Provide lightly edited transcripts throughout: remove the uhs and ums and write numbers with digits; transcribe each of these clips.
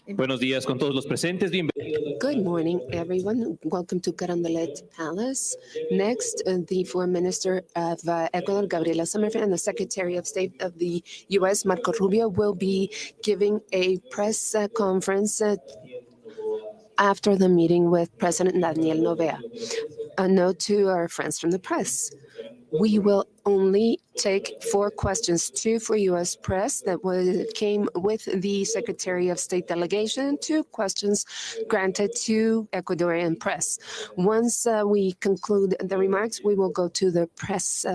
Buenos días con todos los presentes. Bienvenidos. Good morning, everyone. Welcome to Carondelet Palace. Next, the Foreign Minister of Ecuador, Gabriela Sommerfeld, and the Secretary of State of the U.S., Marco Rubio, will be giving a press conference after the meeting with President Daniel Noboa. A note to our friends from the press. We will only take 4 questions, 2 for U.S. press that came with the Secretary of State delegation, 2 questions granted to Ecuadorian press. Once we conclude the remarks, we will go to the press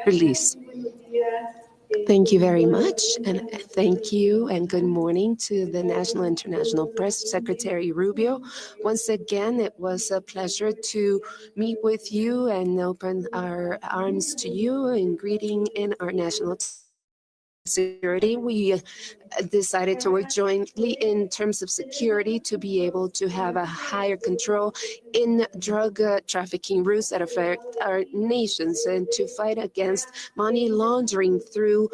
release. Thank you very much, and thank you, and good morning to the National International Press Secretary Rubio. Once again, it was a pleasure to meet with you and open our arms to you in greeting in our national security. We decided to work jointly in terms of security to be able to have a higher control in drug trafficking routes that affect our nations and to fight against money laundering through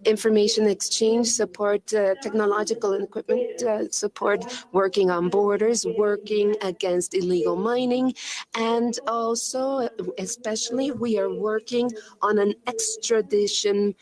information exchange, support technological and equipment support, working on borders, working against illegal mining, and also, especially, we are working on an extradition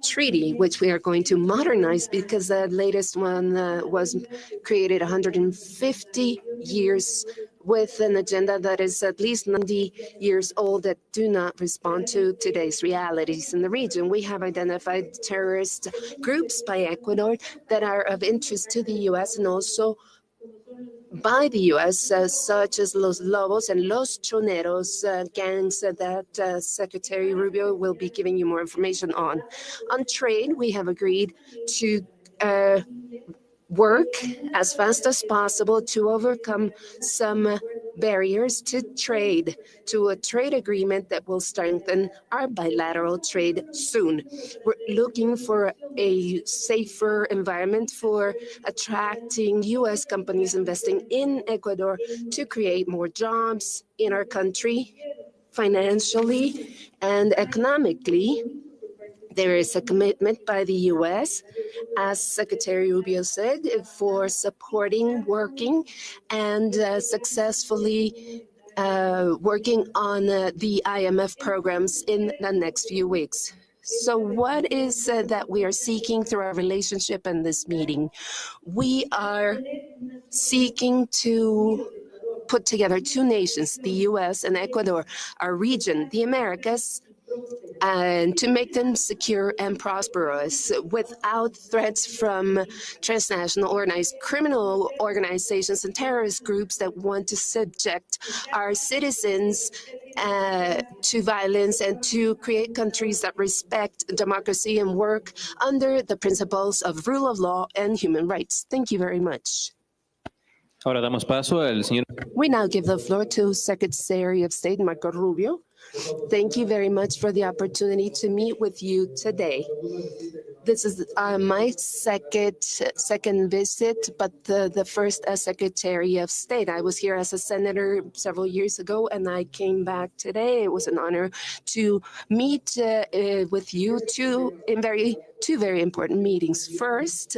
treaty, which we are going to modernize because the latest one was created 150 years with an agenda that is at least 90 years old that do not respond to today's realities in the region. We have identified terrorist groups by Ecuador that are of interest to the U.S. and also by the U.S., such as Los Lobos and Los Choneros gangs that Secretary Rubio will be giving you more information on. On trade, we have agreed to work as fast as possible to overcome some barriers to trade, to a trade agreement that will strengthen our bilateral trade soon. We're looking for a safer environment for attracting U.S. companies investing in Ecuador to create more jobs in our country, financially and economically. There is a commitment by the U.S., as Secretary Rubio said, for supporting, working, and successfully working on the IMF programs in the next few weeks. So what is that we are seeking through our relationship in this meeting? We are seeking to put together 2 nations, the U.S. and Ecuador, our region, the Americas, and to make them secure and prosperous without threats from transnational organized criminal organizations and terrorist groups that want to subject our citizens to violence and to create countries that respect democracy and work under the principles of rule of law and human rights. Thank you very much. Ahora damos paso al señor. We now give the floor to Secretary of State Marco Rubio. Thank you very much for the opportunity to meet with you today. This is my second visit, but the first as Secretary of State. I was here as a senator several years ago, and I came back today. It was an honor to meet with you in two very important meetings. First,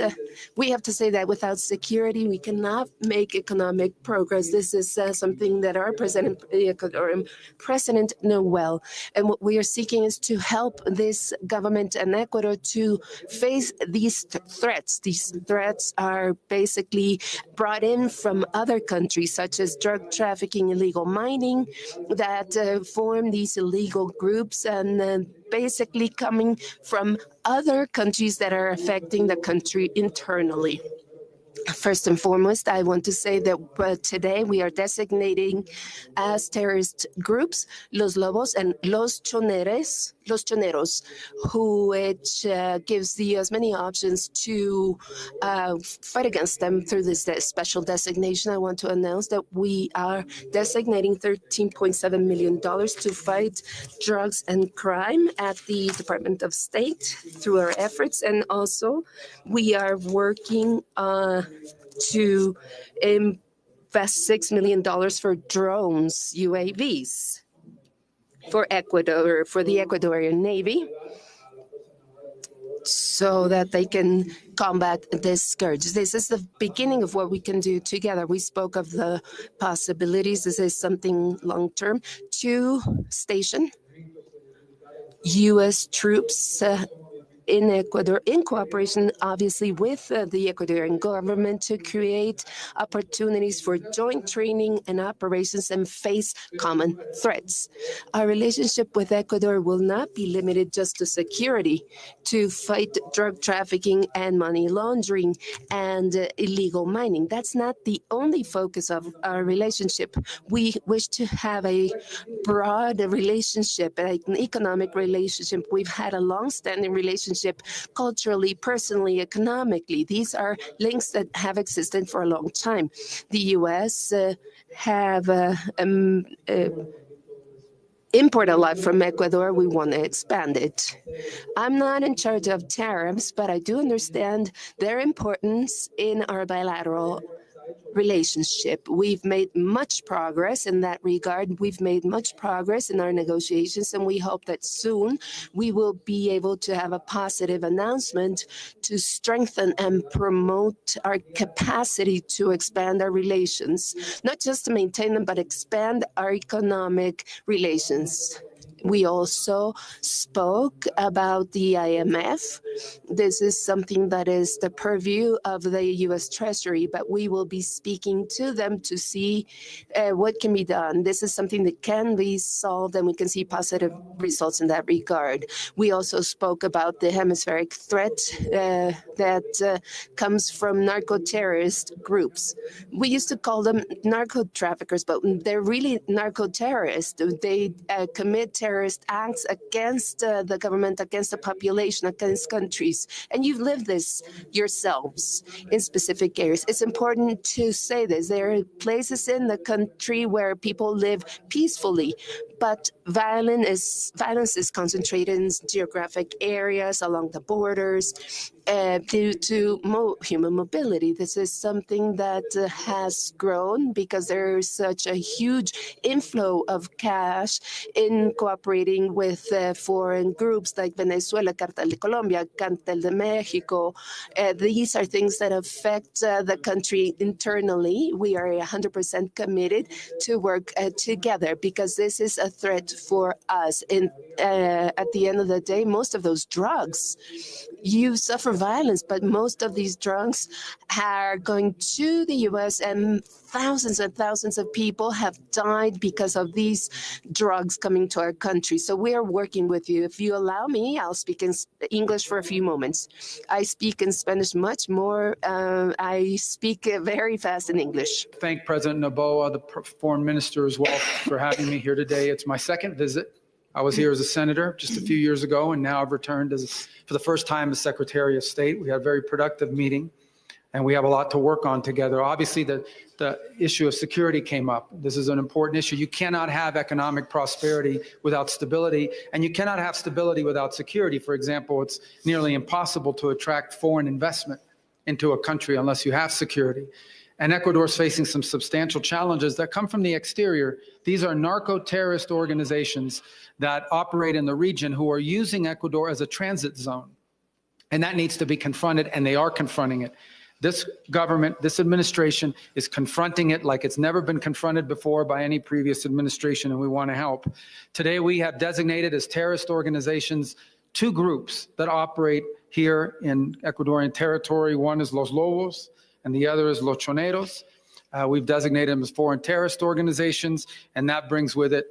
we have to say that without security, we cannot make economic progress. This is something that our president, the Ecuadorian president, know well. And what we are seeking is to help this government and Ecuador to face these threats. These threats are basically brought in from other countries, such as drug trafficking, illegal mining, that form these illegal groups, and basically coming from other countries that are affecting the country internally. First and foremost, I want to say that today we are designating as terrorist groups Los Lobos and Los Choneros, which gives the U.S. many options to fight against them through this special designation. I want to announce that we are designating $13.7 million to fight drugs and crime at the Department of State through our efforts. And also, we are working to invest $6 million for drones, UAVs, for Ecuador, for the Ecuadorian Navy. so that they can combat this scourge. This is the beginning of what we can do together. We spoke of the possibilities. This is something long-term. To station U.S. troops in Ecuador, in cooperation, obviously, with the Ecuadorian government to create opportunities for joint training and operations and face common threats. Our relationship with Ecuador will not be limited just to security, to fight drug trafficking and money laundering and illegal mining. That's not the only focus of our relationship. We wish to have a broad relationship, an economic relationship. We've had a long-standing relationship culturally, personally, economically. These are links that have existed for a long time. The U.S. have import a lot from Ecuador. We want to expand it. I'm not in charge of tariffs, but I do understand their importance in our bilateral relationship. We've made much progress in that regard. We've made much progress in our negotiations, and we hope that soon we will be able to have a positive announcement to strengthen and promote our capacity to expand our relations, not just to maintain them, but expand our economic relations. We also spoke about the IMF. This is something that is the purview of the U.S. Treasury, but we will be speaking to them to see what can be done. This is something that can be solved, and we can see positive results in that regard. We also spoke about the hemispheric threat that comes from narco-terrorist groups. We used to call them narco-traffickers, but they're really narco-terrorists. They commit terrorist acts against the government, against the population, against countries. And you've lived this yourselves in specific areas. It's important to say this. There are places in the country where people live peacefully, but violence is concentrated in geographic areas along the borders due to human mobility. This is something that has grown because there's such a huge inflow of cash in cooperating with foreign groups like Venezuela, Cartel de Colombia, Cartel de Mexico. These are things that affect the country internally. We are 100% committed to work together because this is a threat for us. At the end of the day, most of those drugs, you suffer violence, but most of these drugs are going to the U.S. and thousands of people have died because of these drugs coming to our country. So we are working with you. If you allow me, I'll speak in English for a few moments. I speak in Spanish much more. I speak very fast in English. Thank President Noboa, the foreign minister as well, for having me here today. It's my second visit. I was here as a senator just a few years ago, and now I've returned for the first time as Secretary of State. We had a very productive meeting, and we have a lot to work on together. Obviously, the issue of security came up. This is an important issue. You cannot have economic prosperity without stability, and you cannot have stability without security. For example, it's nearly impossible to attract foreign investment into a country unless you have security. And Ecuador is facing some substantial challenges that come from the exterior. These are narco-terrorist organizations that operate in the region who are using Ecuador as a transit zone. And that needs to be confronted, and they are confronting it. This government, this administration is confronting it like it's never been confronted before by any previous administration, and we want to help. Today, we have designated as terrorist organizations 2 groups that operate here in Ecuadorian territory. One is Los Lobos, and the other is Los Choneros. We've designated them as foreign terrorist organizations, and that brings with it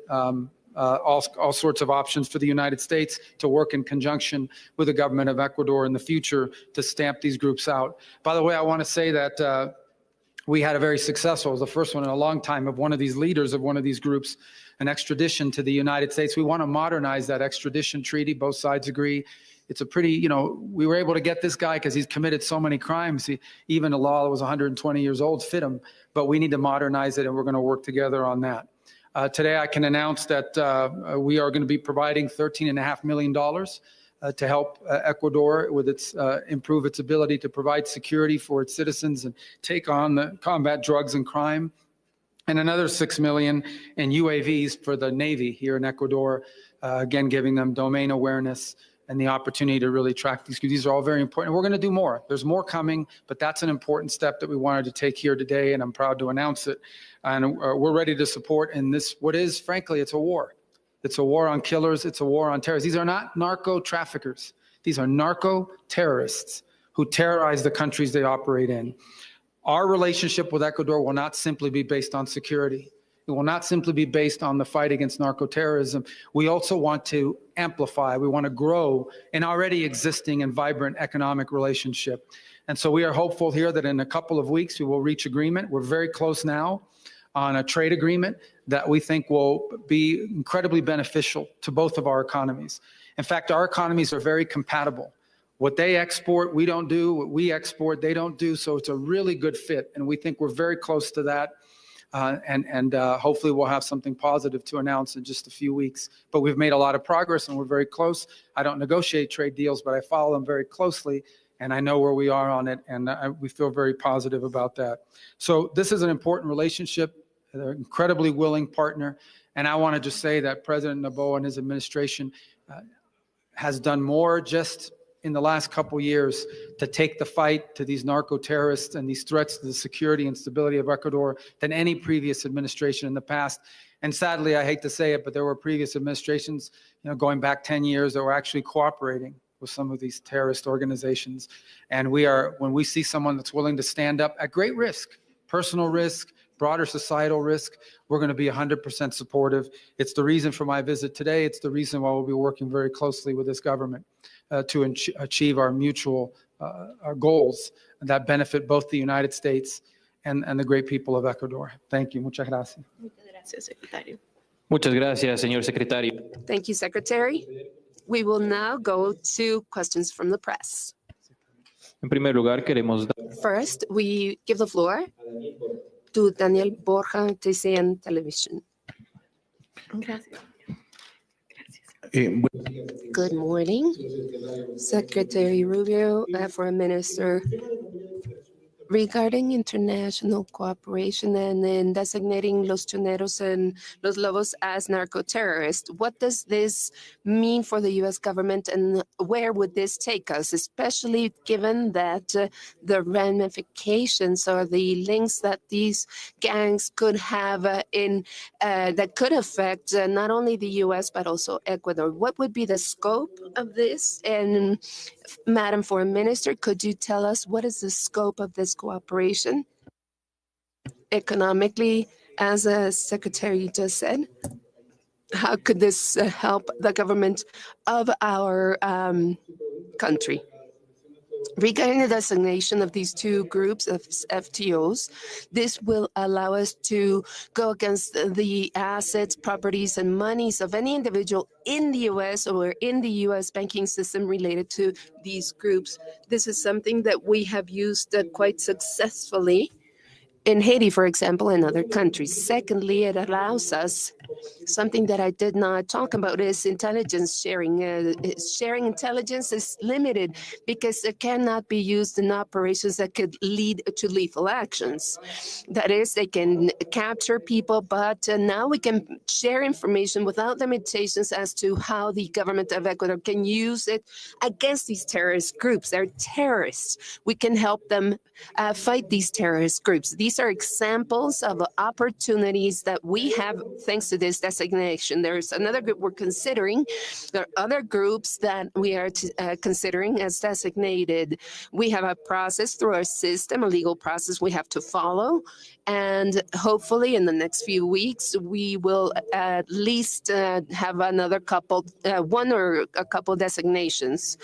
all sorts of options for the United States to work in conjunction with the government of Ecuador in the future to stamp these groups out. By the way, I want to say that we had a very successful, the first one in a long time, of one of these leaders of one of these groups, an extradition to the United States. We want to modernize that extradition treaty. Both sides agree. It's a pretty, we were able to get this guy because he's committed so many crimes. Even a law that was 120 years old fit him, but we need to modernize it, and we're going to work together on that. Today, I can announce that we are going to be providing $13.5 million to help Ecuador with improve its ability to provide security for its citizens and take on the combat drugs and crime, and another $6 million in UAVs for the Navy here in Ecuador, again, giving them domain awareness and the opportunity to really track these. These are all very important. We're going to do more. There's more coming, but that's an important step that we wanted to take here today, and I'm proud to announce it. And we're ready to support in this, what is, frankly, it's a war. It's a war on killers. It's a war on terrorists. These are not narco traffickers. These are narco terrorists who terrorize the countries they operate in. Our relationship with Ecuador will not simply be based on security. It will not simply be based on the fight against narco-terrorism. We also want to amplify, we want to grow an already existing and vibrant economic relationship. And so we are hopeful here that in a couple of weeks we will reach agreement. We're very close now on a trade agreement that we think will be incredibly beneficial to both of our economies. In fact, our economies are very compatible. What they export, we don't do. What we export, they don't do. So it's a really good fit. And we think we're very close to that. Hopefully we'll have something positive to announce in just a few weeks. But we've made a lot of progress and we're very close. I don't negotiate trade deals, but I follow them very closely and I know where we are on it, and we feel very positive about that. So this is an important relationship. They're an incredibly willing partner, and I want to just say that President Noboa and his administration has done more just in the last couple years to take the fight to these narco-terrorists and these threats to the security and stability of Ecuador than any previous administration in the past. And sadly, I hate to say it, but there were previous administrations, going back 10 years that were actually cooperating with some of these terrorist organizations. And when we see someone that's willing to stand up at great risk, personal risk, broader societal risk, we're going to be 100% supportive. It's the reason for my visit today. It's the reason why we'll be working very closely with this government to achieve our mutual our goals that benefit both the United States and the great people of Ecuador. Thank you. Muchas gracias. Muchas gracias, secretario. Muchas gracias, señor secretario. Thank you, Secretary. We will now go to questions from the press. En primer lugar, queremos dar First, we give the floor to Daniel Borja, TCN Television. Gracias. Good morning, Secretary Rubio, Foreign Minister. Regarding international cooperation and in designating Los Choneros and Los Lobos as narco-terrorists, what does this mean for the U.S. government and where would this take us, especially given that the ramifications or the links that these gangs could have that could affect not only the U.S. but also Ecuador? What would be the scope of this? And Madam Foreign Minister, could you tell us what is the scope of this cooperation economically, as a secretary just said? How could this help the government of our country? Regarding the designation of these two groups of FTOs, this will allow us to go against the assets, properties, and monies of any individual in the U.S. or in the U.S. banking system related to these groups. This is something that we have used quite successfully in Haiti, for example, and other countries. Secondly, it allows us something that I did not talk about is intelligence sharing. Sharing intelligence is limited because it cannot be used in operations that could lead to lethal actions. That is, they can capture people, but now we can share information without limitations as to how the government of Ecuador can use it against these terrorist groups. They're terrorists. We can help them fight these terrorist groups. These are examples of opportunities that we have thanks to this designation. There's another group we're considering. There are other groups that we are considering as designated. We have a process through our system, a legal process we have to follow. And hopefully in the next few weeks, we will at least have another couple, one or a couple designations.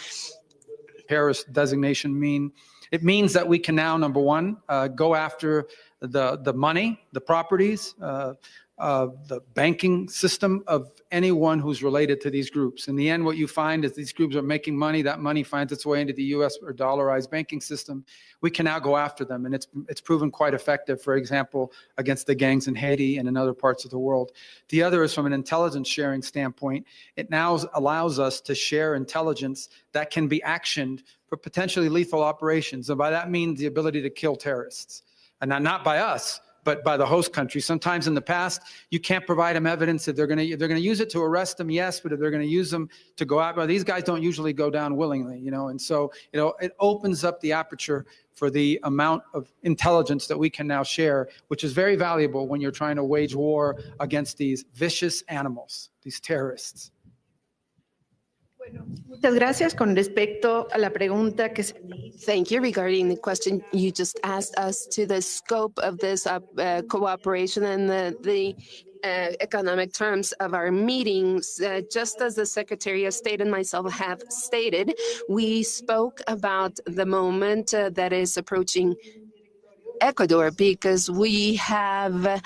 Terrorist designation mean? It means that we can now, number one, go after the money, the properties, the banking system of anyone who's related to these groups. In the end, what you find is these groups are making money. That money finds its way into the U.S. or dollarized banking system. We can now go after them, and it's proven quite effective, for example, against the gangs in Haiti and in other parts of the world. The other is from an intelligence sharing standpoint. It now allows us to share intelligence that can be actioned for potentially lethal operations. And by that means the ability to kill terrorists. And not by us, but by the host country. Sometimes in the past, you can't provide them evidence that they're going to use it to arrest them, yes, but if they're going to use them to go out, well, these guys don't usually go down willingly, and so, it opens up the aperture for the amount of intelligence that we can now share, which is very valuable when you're trying to wage war against these vicious animals, these terrorists. Muchas gracias. Con respecto a la pregunta que se... Thank you. Regarding the question you just asked us to the scope of this cooperation and the economic terms of our meetings, just as the Secretary of State and myself have stated, we spoke about the moment that is approaching Ecuador, because we have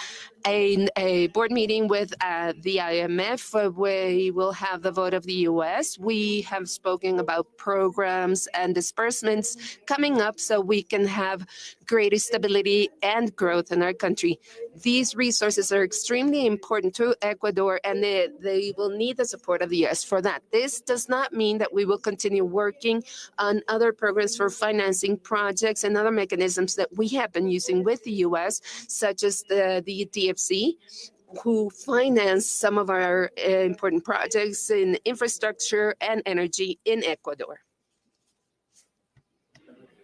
a board meeting with the IMF. We will have the vote of the U.S. We have spoken about programs and disbursements coming up so we can have greater stability and growth in our country. These resources are extremely important to Ecuador, and they will need the support of the U.S. for that. This does not mean that we will continue working on other programs for financing projects and other mechanisms that we have been using with the U.S., such as the DFC, who finance some of our important projects in infrastructure and energy in Ecuador.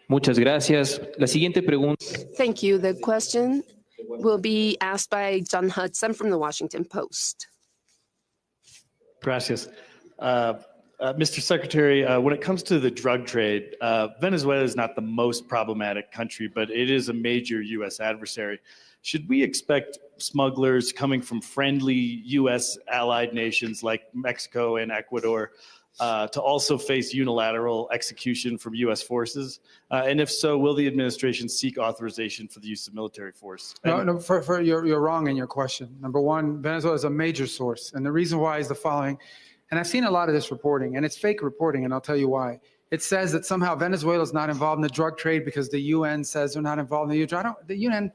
Muchas gracias. La siguiente pregunta. Thank you. The question will be asked by John Hudson from the Washington Post. Gracias. Mr. Secretary, when it comes to the drug trade, Venezuela is not the most problematic country, but it is a major U.S. adversary. Should we expect smugglers coming from friendly U.S. allied nations like Mexico and Ecuador to also face unilateral execution from U.S. forces? And if so, will the administration seek authorization for the use of military force? No, you're wrong in your question. Number one, Venezuela is a major source. And the reason why is the following. And I've seen a lot of this reporting, and it's fake reporting, and I'll tell you why. It says that somehow Venezuela is not involved in the drug trade because the UN says they're not involved in the drug trade.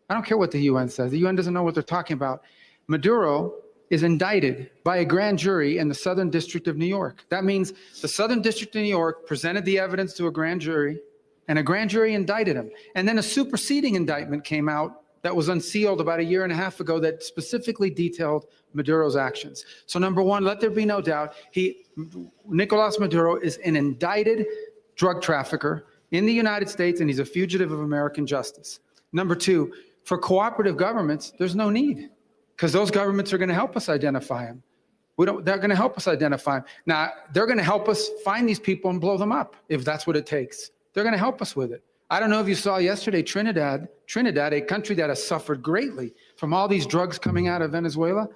I don't care what the UN says. The UN doesn't know what they're talking about. Maduro is indicted by a grand jury in the Southern District of New York. That means the Southern District of New York presented the evidence to a grand jury, and a grand jury indicted him. And then a superseding indictment came out that was unsealed about a year and a half ago that specifically detailed Maduro's actions. So number one, let there be no doubt, Nicolas Maduro is an indicted drug trafficker in the United States, and he's a fugitive of American justice. Number two, for cooperative governments, there's no need, because those governments are going to help us identify him. They're going to help us identify him. Now, they're going to help us find these people and blow them up, if that's what it takes. They're going to help us with it. I don't know if you saw yesterday, Trinidad, a country that has suffered greatly from all these drugs coming out of Venezuela,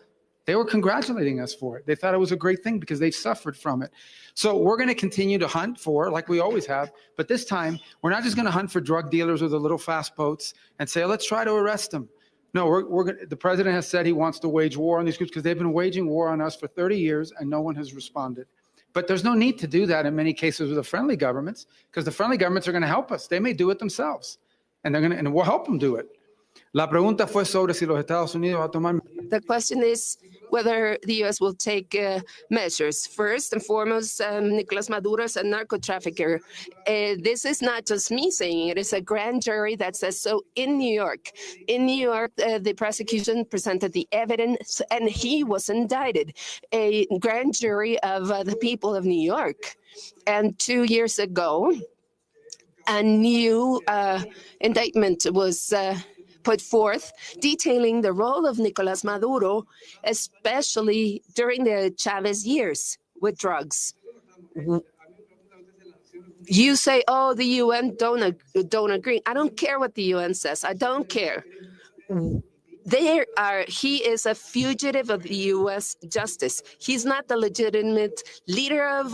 they were congratulating us for it. They thought it was a great thing because they've suffered from it. So we're going to continue to hunt for, like we always have, but this time we're not just going to hunt for drug dealers with the little fast boats and say, let's try to arrest them. No, the president has said he wants to wage war on these groups because they've been waging war on us for 30 years and no one has responded. But there's no need to do that in many cases with the friendly governments, because the friendly governments are going to help us. They may do it themselves, and we'll help them do it. La pregunta fue sobre si los Estados Unidos va a tomar. The question is whether the U.S. will take measures. First and foremost, Nicolas Maduro is a narco trafficker. This is not just me saying it. It's a grand jury that says so in New York. In New York, the prosecution presented the evidence, and he was indicted. A grand jury of the people of New York. And 2 years ago, a new indictment was put forth, detailing the role of Nicolas Maduro, especially during the Chavez years with drugs. You say, oh, the UN don't agree. I don't care what the UN says. I don't care. He is a fugitive of the U.S. justice. He's not the legitimate leader of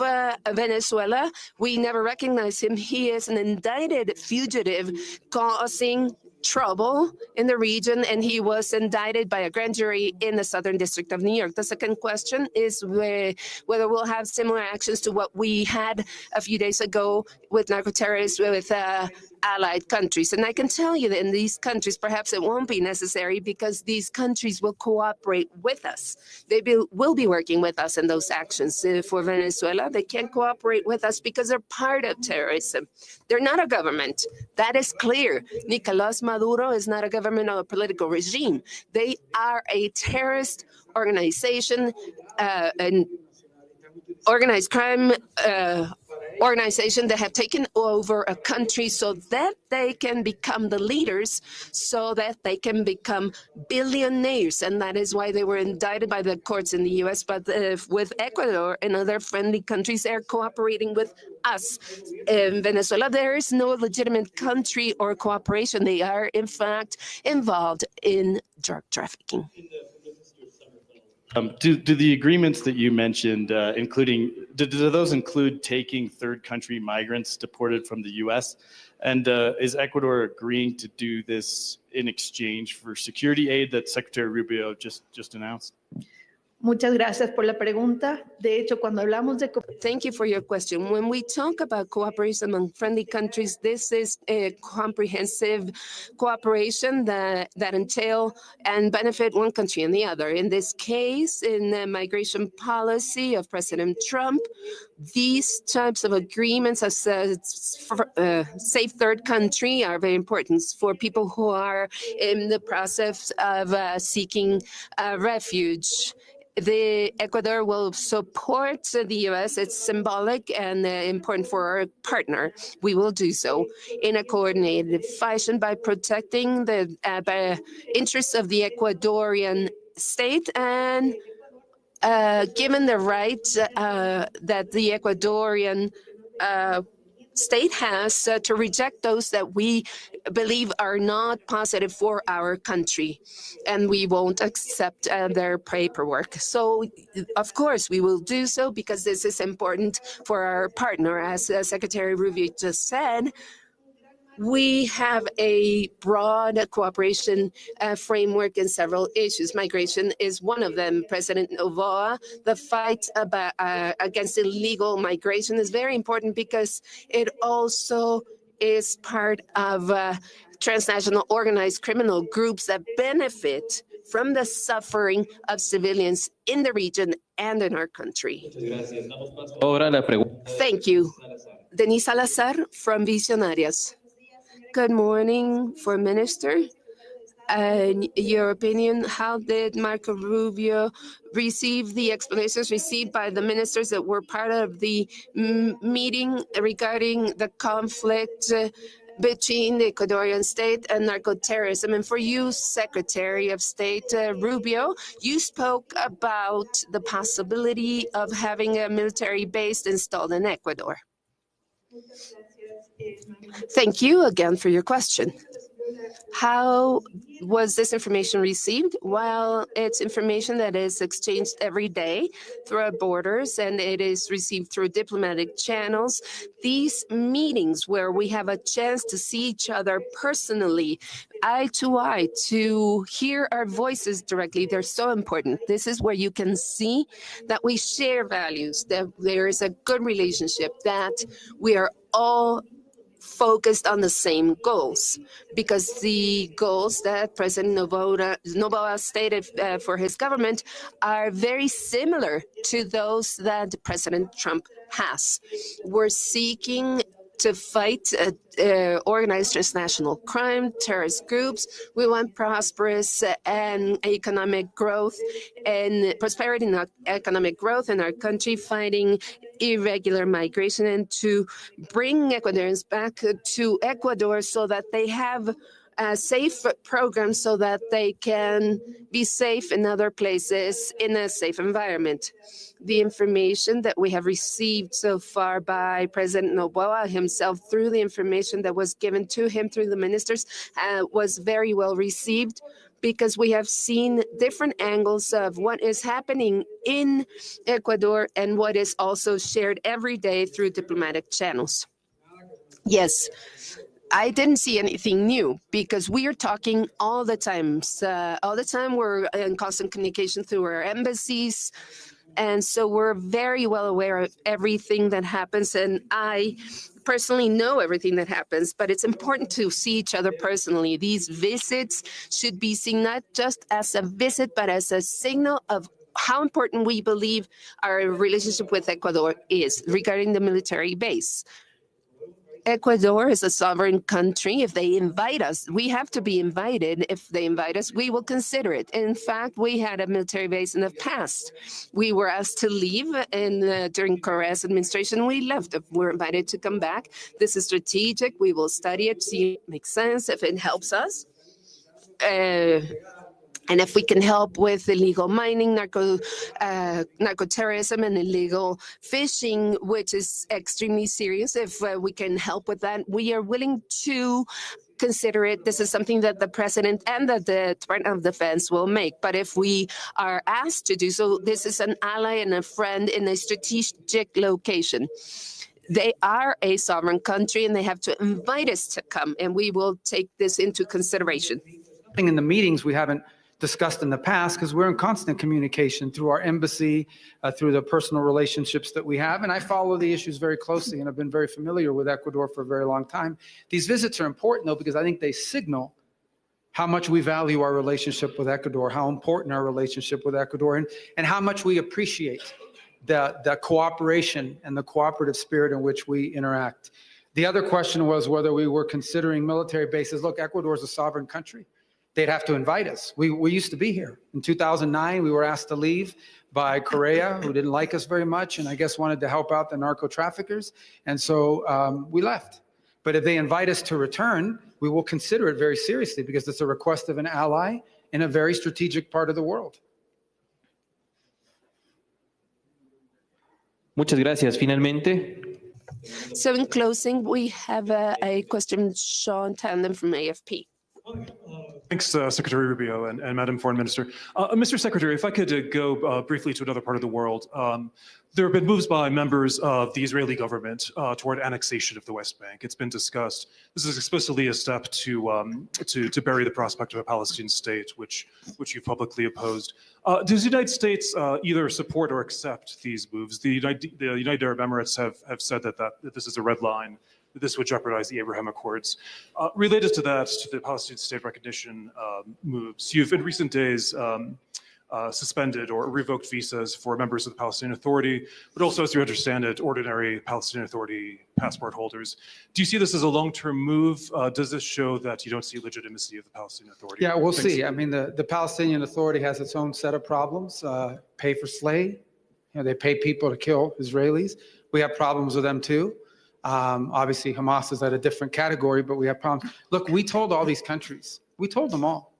Venezuela. We never recognize him. He is an indicted fugitive causing trouble in the region, and he was indicted by a grand jury in the Southern District of New York. The second question is whether we'll have similar actions to what we had a few days ago with narco-terrorists, with allied countries. And I can tell you that in these countries, perhaps it won't be necessary because these countries will cooperate with us. They will be working with us in those actions. For Venezuela, they can't cooperate with us because they're part of terrorism. They're not a government. That is clear. Nicolás Maduro is not a government or a political regime. They are a terrorist organization, an organized crime organization that have taken over a country so that they can become the leaders, so that they can become billionaires. And that is why they were indicted by the courts in the U.S. But with Ecuador and other friendly countries, they're cooperating with us. In Venezuela, there is no legitimate country or cooperation. They are, in fact, involved in drug trafficking. Do the agreements that you mentioned, do those include taking third country migrants deported from the U.S.? And is Ecuador agreeing to do this in exchange for security aid that Secretary Rubio just announced? Muchas gracias por la pregunta. De hecho, cuando hablamos de Thank you for your question. When we talk about cooperation among friendly countries, this is a comprehensive cooperation that entail and benefit one country and the other. In this case, in the migration policy of President Trump, these types of agreements as a safe third country are very important for people who are in the process of seeking refuge. The Ecuador will support the U.S. It's symbolic and important for our partner. We will do so in a coordinated fashion by protecting the interests of the Ecuadorian state and given the right that the Ecuadorian state has to reject those that we believe are not positive for our country, and we won't accept their paperwork. So, of course, we will do so because this is important for our partner. As Secretary Rubio just said, we have a broad cooperation framework in several issues. Migration is one of them. President Novoa, the fight against illegal migration is very important because it also is part of transnational organized criminal groups that benefit from the suffering of civilians in the region and in our country. Thank you. Denise Salazar from Visionarias. Good morning, for Minister. In your opinion, how did Marco Rubio receive the explanations received by the ministers that were part of the meeting regarding the conflict between the Ecuadorian state and narco-terrorism? And for you, Secretary of State Rubio, you spoke about the possibility of having a military base installed in Ecuador. Thank you again for your question. How was this information received? Well, it's information that is exchanged every day through our borders, and it is received through diplomatic channels. These meetings where we have a chance to see each other personally, eye to eye, to hear our voices directly, they're so important. This is where you can see that we share values, that there is a good relationship, that we are all focused on the same goals, because the goals that President Noboa stated for his government are very similar to those that President Trump has. We're seeking to fight organized transnational crime, terrorist groups. We want prosperous and economic growth and prosperity and economic growth in our country, fighting irregular migration, and to bring Ecuadorians back to Ecuador so that they have a safe program so that they can be safe in other places in a safe environment. The information that we have received so far by President Noboa himself through the information that was given to him through the ministers was very well received, because we have seen different angles of what is happening in Ecuador and what is also shared every day through diplomatic channels. Yes, I didn't see anything new because we are talking all the time. All the time we're in constant communication through our embassies, And so we're very well aware of everything that happens. And I personally know everything that happens, but it's important to see each other personally. These visits should be seen not just as a visit, but as a signal of how important we believe our relationship with Ecuador is regarding the military base. Ecuador is a sovereign country. If they invite us, we have to be invited. If they invite us, we will consider it. In fact, we had a military base in the past. We were asked to leave during Correa's administration. We left. If we're invited to come back, this is strategic. We will study it, see if it makes sense, if it helps us. And if we can help with illegal mining, narco-terrorism, and illegal fishing, which is extremely serious, if we can help with that, we are willing to consider it. This is something that the president and the Department of Defense will make. But if we are asked to do so, this is an ally and a friend in a strategic location. They are a sovereign country, and they have to invite us to come, and we will take this into consideration. In the meetings we haven't discussed in the past, because we're in constant communication through our embassy, through the personal relationships that we have. And I follow the issues very closely and have been very familiar with Ecuador for a very long time. These visits are important, though, because I think they signal how much we value our relationship with Ecuador, how important our relationship with Ecuador, and how much we appreciate the cooperation and the cooperative spirit in which we interact. The other question was whether we were considering military bases. Look, Ecuador is a sovereign country. They'd have to invite us. We used to be here. In 2009, we were asked to leave by Correa, who didn't like us very much and I guess wanted to help out the narco traffickers. And so we left. But if they invite us to return, we will consider it very seriously because it's a request of an ally in a very strategic part of the world. Muchas gracias. Finalmente. So in closing, we have a question, Sean Tandem from AFP. Thanks, Secretary Rubio and Madam Foreign Minister. Mr. Secretary, if I could go briefly to another part of the world. There have been moves by members of the Israeli government toward annexation of the West Bank. It's been discussed. This is explicitly a step to bury the prospect of a Palestinian state, which you've publicly opposed. Does the United States either support or accept these moves? The United Arab Emirates have said that this is a red line. This would jeopardize the Abraham Accords. Related to that, to the Palestinian state recognition moves, you've in recent days suspended or revoked visas for members of the Palestinian Authority, but also, as you understand it, ordinary Palestinian Authority passport holders. Do you see this as a long-term move? Does this show that you don't see legitimacy of the Palestinian Authority? Yeah, we'll see. I mean, the Palestinian Authority has its own set of problems. Pay for slay. They pay people to kill Israelis. We have problems with them too. Obviously, Hamas is at a different category, but we have problems. Look, we told all these countries, we told them all.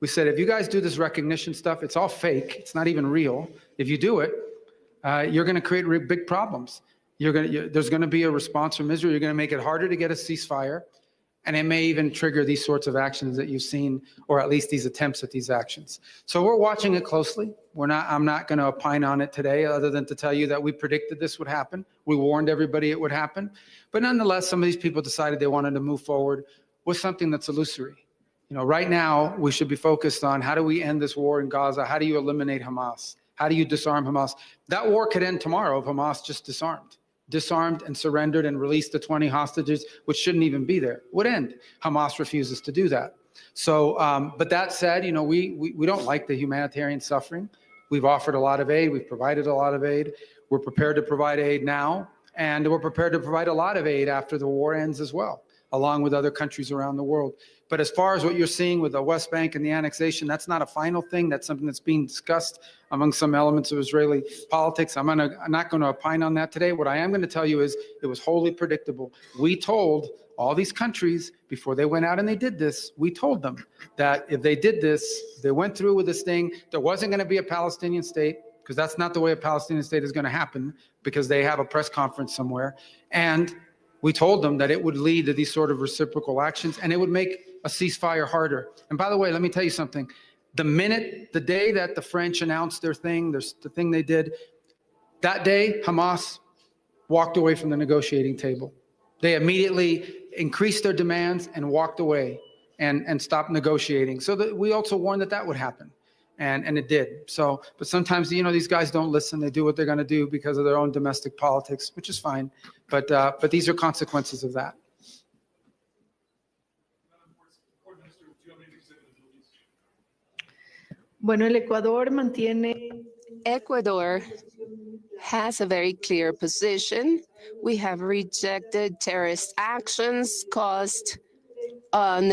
We said, if you guys do this recognition stuff, it's all fake. It's not even real. If you do it, you're going to create big problems. There's going to be a response from Israel. You're going to make it harder to get a ceasefire. And it may even trigger these sorts of actions that you've seen, or at least these attempts at these actions. So we're watching it closely. I'm not going to opine on it today, other than to tell you that we predicted this would happen. We warned everybody it would happen. But nonetheless, some of these people decided they wanted to move forward with something that's illusory. Right now, we should be focused on how do we end this war in Gaza? How do you eliminate Hamas? How do you disarm Hamas? That war could end tomorrow if Hamas just disarmed and surrendered and released the 20 hostages, which shouldn't even be there. Would end. Hamas refuses to do that. So, but that said, we don't like the humanitarian suffering. We've offered a lot of aid. We've provided a lot of aid. We're prepared to provide aid now, and we're prepared to provide a lot of aid after the war ends as well, along with other countries around the world. But as far as what you're seeing with the West Bank and the annexation, that's not a final thing. That's something that's being discussed among some elements of Israeli politics. I'm not going to opine on that today. What I am going to tell you is it was wholly predictable. We told all these countries before they went out and they did this, we told them that if they did this, they went through with this thing, there wasn't going to be a Palestinian state, because that's not the way a Palestinian state is going to happen, because they have a press conference somewhere. And we told them that it would lead to these sort of reciprocal actions, and it would make a ceasefire harder. And by the way, let me tell you something. The day that the French announced their thing, the thing they did, that day, Hamas walked away from the negotiating table. They immediately increased their demands and walked away and stopped negotiating. So we also warned that would happen. And it did. So, but sometimes, these guys don't listen. They do what they're going to do because of their own domestic politics, which is fine. But these are consequences of that. Bueno, el Ecuador mantiene Ecuador has a very clear position. We have rejected terrorist actions caused on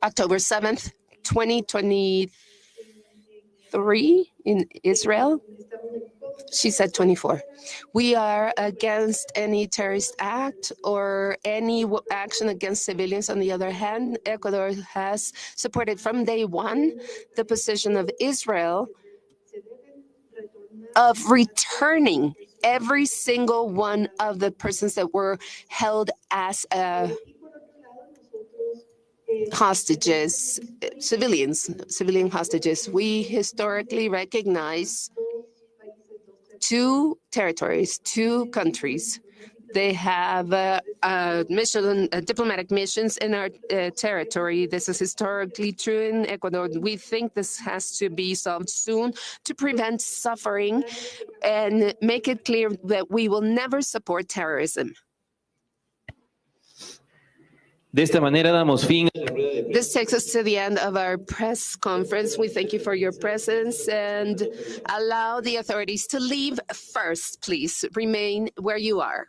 October 7th, 2023 in Israel. She said 24. We are against any terrorist act or any action against civilians. On the other hand, Ecuador has supported from day one the position of Israel of returning every single one of the persons that were held as hostages, civilian hostages. We historically recognize two territories, two countries. They have diplomatic missions in our territory. This is historically true in Ecuador. We think this has to be solved soon to prevent suffering and make it clear that we will never support terrorism. De esta manera damos fin. This takes us to the end of our press conference. We thank you for your presence and allow the authorities to leave first, please. Remain where you are.